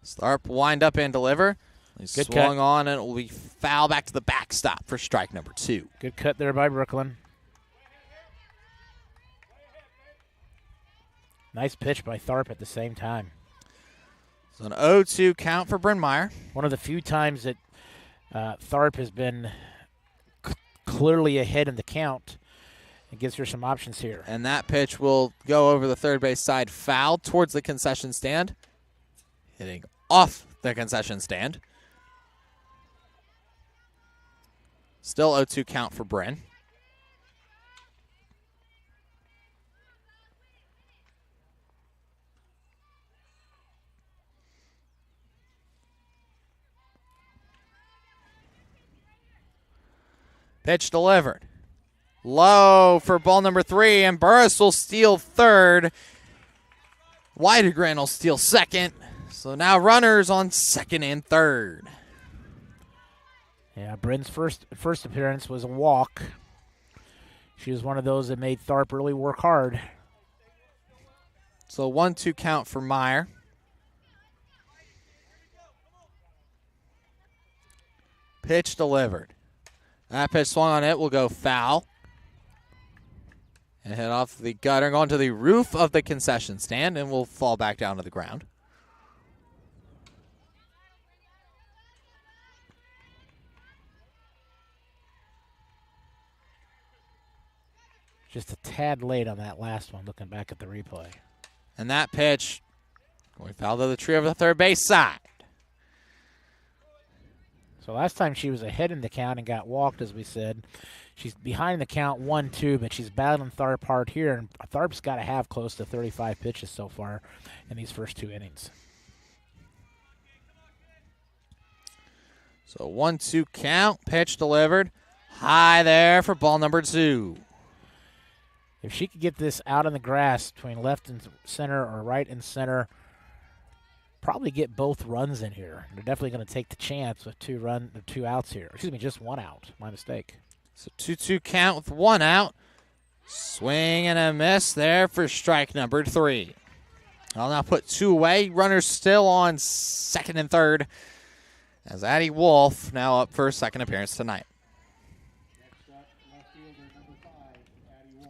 Tharp wind up and deliver. He's Good swung cut. on, and it will be foul back to the backstop for strike number 2. Good cut there by Brooklyn. Nice pitch by Tharp at the same time. So an 0-2 count for Bryn Mawr. One of the few times that Tharp has been clearly ahead in the count. It gives her some options here. And that pitch will go over the third base side, foul towards the concession stand. Hitting off the concession stand. Still 0-2 count for Bryn. Pitch delivered. Low for ball number 3, and Burris will steal third. Widegren will steal second. So now runners on second and third. Yeah, Bryn's first appearance was a walk. She was one of those that made Tharp really work hard. So 1-2 count for Meyer. Pitch delivered. That pitch swung on it will go foul. And hit off the gutter, going to the roof of the concession stand, and will fall back down to the ground. Just a tad late on that last one, looking back at the replay. And that pitch going foul to the tree of the third base side. So last time she was ahead in the count and got walked, as we said. She's behind the count 1-2, but she's battling Tharp hard here, and Tharp's got to have close to 35 pitches so far in these first 2 innings. So 1-2 count, pitch delivered. High there for ball number 2. If she could get this out on the grass between left and center or right and center, probably get both runs in here. They're definitely going to take the chance with 2 outs here. Excuse me, just 1 out. My mistake. So 2-2 count with 1 out. Swing and a miss there for strike number 3. I'll now put 2 away. Runners still on second and third as Addie Wolf now up for a second appearance tonight.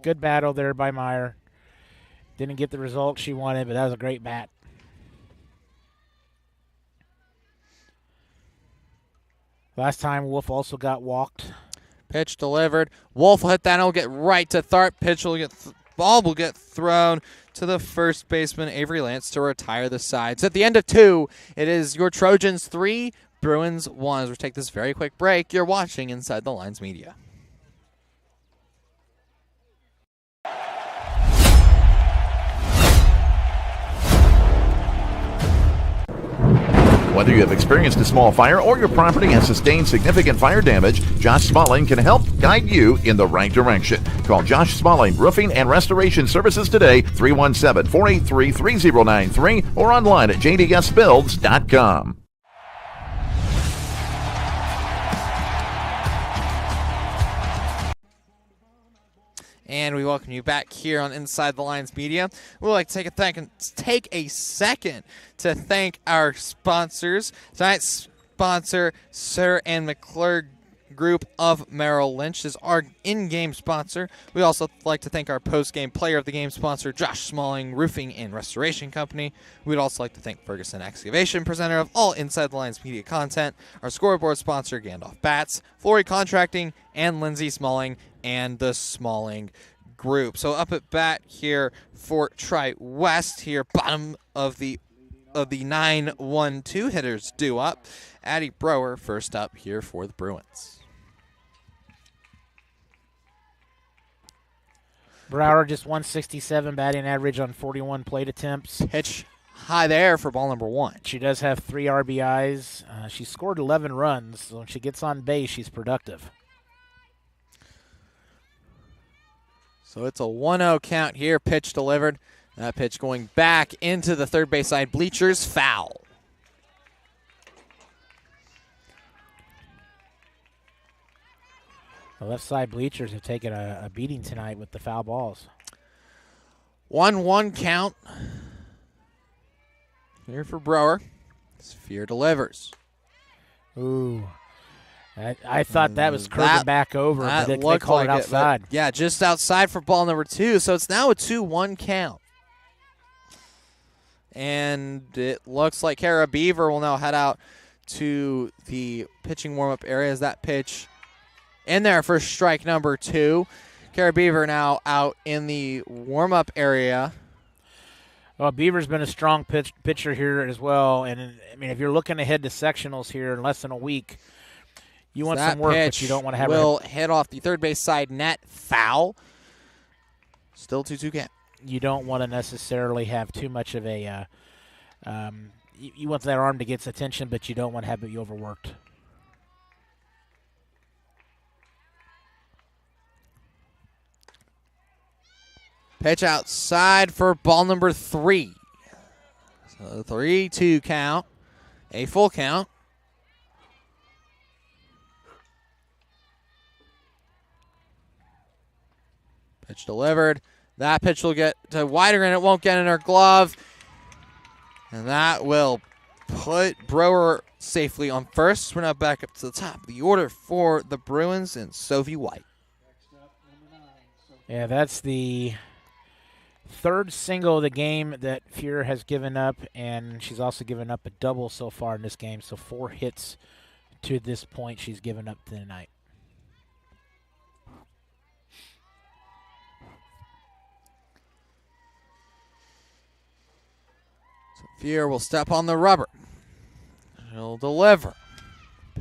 Good battle there by Meyer. Didn't get the result she wanted, but that was a great bat. Last time, Wolf also got walked. Pitch delivered. Wolf will hit that and will get right to Tharp. Ball will get thrown to the first baseman, Avery Lance, to retire the side. So at the end of 2, it is your Trojans 3, Bruins 1. As we take this very quick break, you're watching Inside the Lines Media. Whether you have experienced a small fire or your property has sustained significant fire damage, Josh Smalling can help guide you in the right direction. Call Josh Smalling Roofing and Restoration Services today, 317-483-3093, or online at jdsbuilds.com. And we welcome you back here on Inside the Lines Media. We'd like to take a second to thank our sponsors. Tonight's sponsor, Sir Ann McClure Group of Merrill Lynch, is our in-game sponsor. We also like to thank our post-game player of the game sponsor, Josh Smalling Roofing and Restoration Company. We'd also like to thank Ferguson Excavation, presenter of all Inside the Lines Media content, our scoreboard sponsor, Gandalf Bats, Flory Contracting, and Lindsay Smalling, and the Smalling Group. So up at bat here for Tri-West here, bottom of the 9-1-2 hitters due up. Addie Brower first up here for the Bruins. Brower just 167 batting average on 41 plate attempts. Pitch high there for ball number 1. She does have 3 RBIs. She scored 11 runs, so when she gets on base, she's productive. So it's a 1-0 count here. Pitch delivered. That pitch going back into the third base side bleachers. Foul. The left side bleachers have taken a beating tonight with the foul balls. 1-1 count here for Brower. Sphere delivers. Ooh. I thought that was curving back over, but they called like it outside. Yeah, just outside for ball number 2. So it's now a 2-1 count. And it looks like Kara Beaver will now head out to the pitching warm-up area as that pitch in there for strike number 2. Kara Beaver now out in the warm-up area. Well, Beaver's been a strong pitcher here as well. And, I mean, if you're looking ahead to sectionals here in less than a week, you want some work, but you don't want to have will hit off the third base side net. Foul. Still 2-2 count. You don't want to necessarily have too much of a you want that arm to get attention, but you don't want to have it be overworked. Pitch outside for ball number 3. So 3-2 count, a full count. Pitch delivered. That pitch will get to Widener, and it won't get in her glove. And that will put Brower safely on first. We're now back up to the top of the order for the Bruins and Sophie White. Yeah, that's the third single of the game that Fuhrer has given up, and she's also given up a double so far in this game. So 4 hits to this point she's given up tonight. Fuhrer will step on the rubber. He'll deliver.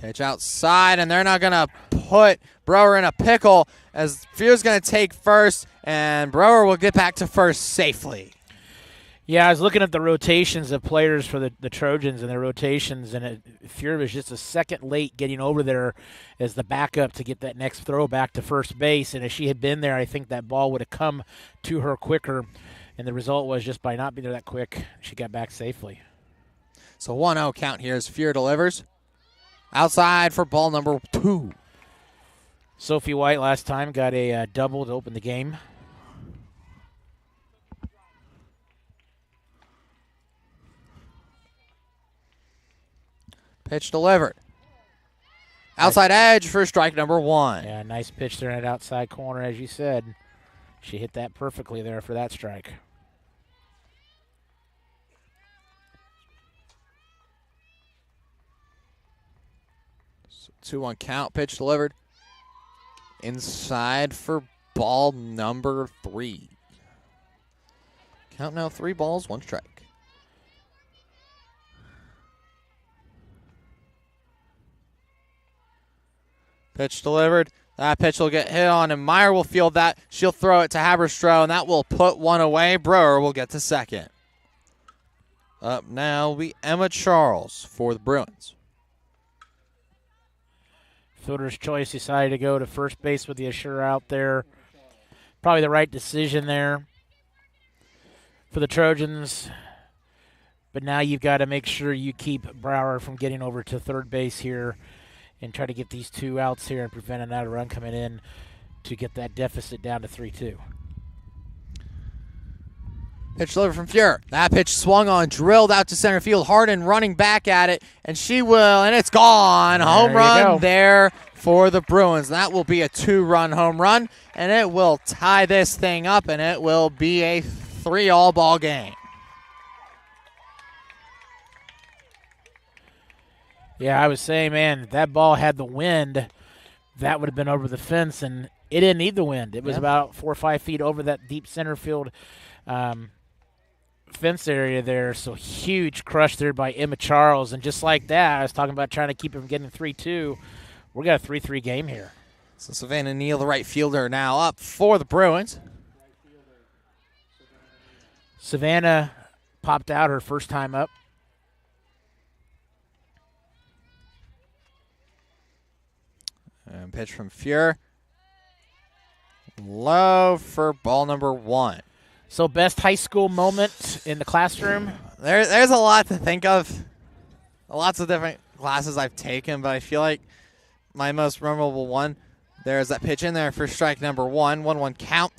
Pitch outside, and they're not going to put Brower in a pickle as Fuhrer's going to take first, and Brower will get back to first safely. Yeah, I was looking at the rotations of players for the Trojans and their rotations, and Fuhrer was just a second late getting over there as the backup to get that next throw back to first base. And if she had been there, I think that ball would have come to her quicker. And the result was just by not being there that quick, she got back safely. So 1-0 count here as Fuhrer delivers. Outside for ball number 2. Sophie White last time got a double to open the game. Pitch delivered. Outside edge for strike number 1. Yeah, nice pitch there in that outside corner, as you said. She hit that perfectly there for that strike. 2-1 count. Pitch delivered. Inside for ball number 3. Count now 3 balls, 1 strike. Pitch delivered. That pitch will get hit on, and Meyer will field that. She'll throw it to Haberstroh, and that will put 1 away. Brower will get to second. Up now will be Emma Charles for the Bruins. Fielder's choice decided to go to first base with the Assure out there. Probably the right decision there for the Trojans. But now you've got to make sure you keep Brower from getting over to third base here and try to get these 2 outs here and prevent another run coming in to get that deficit down to 3-2. Pitch delivered from Fuhrer. That pitch swung on, drilled out to center field. Harden running back at it, and she will, and it's gone. Home run there for the Bruins. That will be a 2-run home run, and it will tie this thing up, and it will be a 3-all ball game. Yeah, I was saying, man, if that ball had the wind, that would have been over the fence, and it didn't need the wind. It was about 4 or 5 feet over that deep center field fence area there. So huge crush there by Emma Charles, and just like that, I was talking about trying to keep him getting 3-2. We got a 3-3 game here. So Savannah Neal, the right fielder, now up for the Bruins. Savannah popped out her first time up. And pitch from Fuhrer. Low for ball number 1. So best high school moment in the classroom? There's a lot to think of. Lots of different classes I've taken, but I feel like my most memorable one, there's that pitch in there for strike number 1, 1-1 count.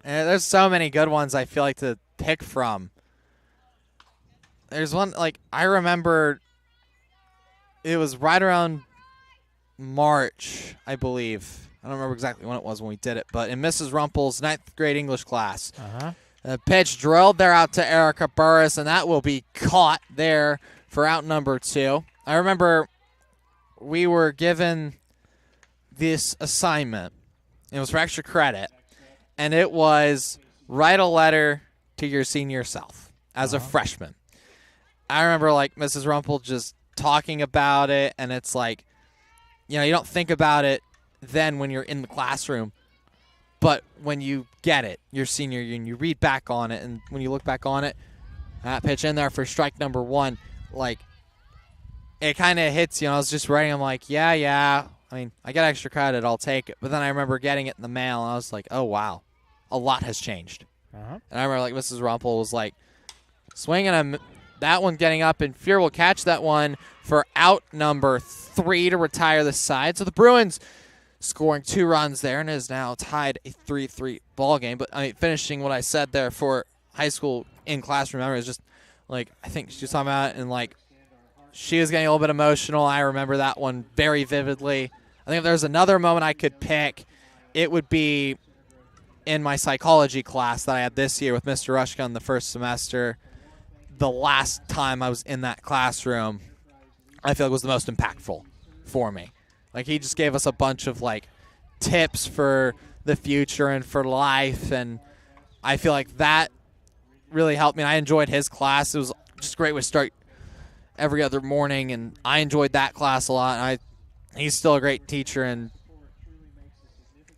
And there's so many good ones I feel like to pick from. There's one, like, I remember it was right around March, I believe. I don't remember exactly when it was when we did it, but in Mrs. Rumpel's 9th grade English class. The pitch drilled there out to Erica Burris, and that will be caught there for out number 2. I remember we were given this assignment. It was for extra credit, and it was write a letter to your senior self as a freshman. I remember, like, Mrs. Rumpel just talking about it, and it's like, you know, you don't think about it then when you're in the classroom, but when you get it your senior year and you read back on it, and when you look back on it, that pitch in there for strike number 1, like, it kind of hits you. I was just writing, I'm like, yeah, I mean, I get extra credit, I'll take it. But then I remember getting it in the mail, and I was like, oh, wow, a lot has changed. Uh-huh. And I remember like Mrs. Rumpel was like swinging him, that one getting up, and Fear will catch that one for out number 3 to retire the side. So the Bruins scoring 2 runs there and is now tied a 3-3 ball game. But I mean, finishing what I said there for high school in classroom memory is just like, I think she was talking about it, and like she was getting a little bit emotional. I remember that one very vividly. I think if there's another moment I could pick, it would be in my psychology class that I had this year with Mr. Rushka in the first semester. The last time I was in that classroom, I feel like was the most impactful for me. Like, he just gave us a bunch of like tips for the future and for life, and I feel like that really helped me. And I enjoyed his class. It was just a great way to start every other morning, and I enjoyed that class a lot. And he's still a great teacher, and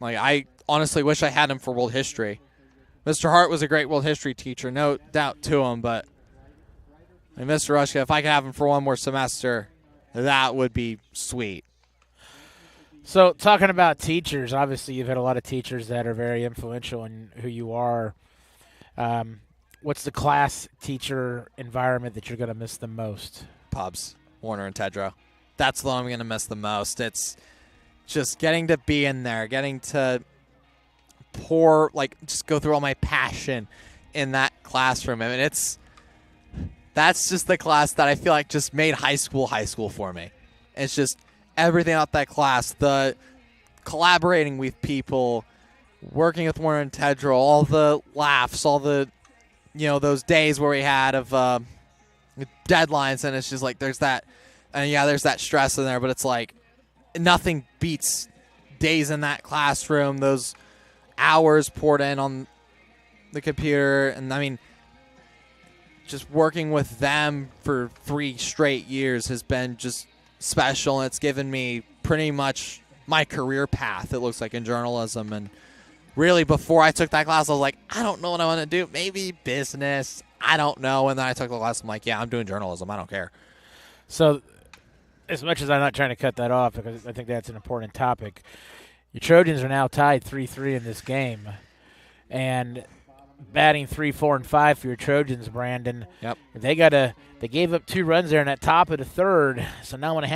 like, I honestly wish I had him for world history. Mr. Hart was a great world history teacher, no doubt to him, but Mr. Rushka, if I could have him for one more semester, that would be sweet. So, talking about teachers, obviously you've had a lot of teachers that are very influential in who you are. What's the class teacher environment that you're going to miss the most? Pubs, Warner and Tedrow. That's the one I'm going to miss the most. It's just getting to be in there, getting to pour, like, just go through all my passion in that classroom. I mean, that's just the class that I feel like just made high school for me. It's just everything about that class, the collaborating with people, working with Warner and Tedrow, all the laughs, all the, those days where we had of deadlines, and it's just like there's that, and yeah, there's that stress in there, but it's like nothing beats days in that classroom, those hours poured in on the computer. And I mean, just working with them for 3 straight years has been just special, and it's given me pretty much my career path, it looks like, in journalism. And really, before I took that class, I was like, I don't know what I want to do. Maybe business. I don't know. And then I took the class, I'm like, yeah, I'm doing journalism. I don't care. So, as much as I'm not trying to cut that off, because I think that's an important topic, your Trojans are now tied 3-3 in this game. And batting 3, 4, and 5 for your Trojans, Brandon. Yep. They gave up 2 runs there in that top of the third. So now I want to hand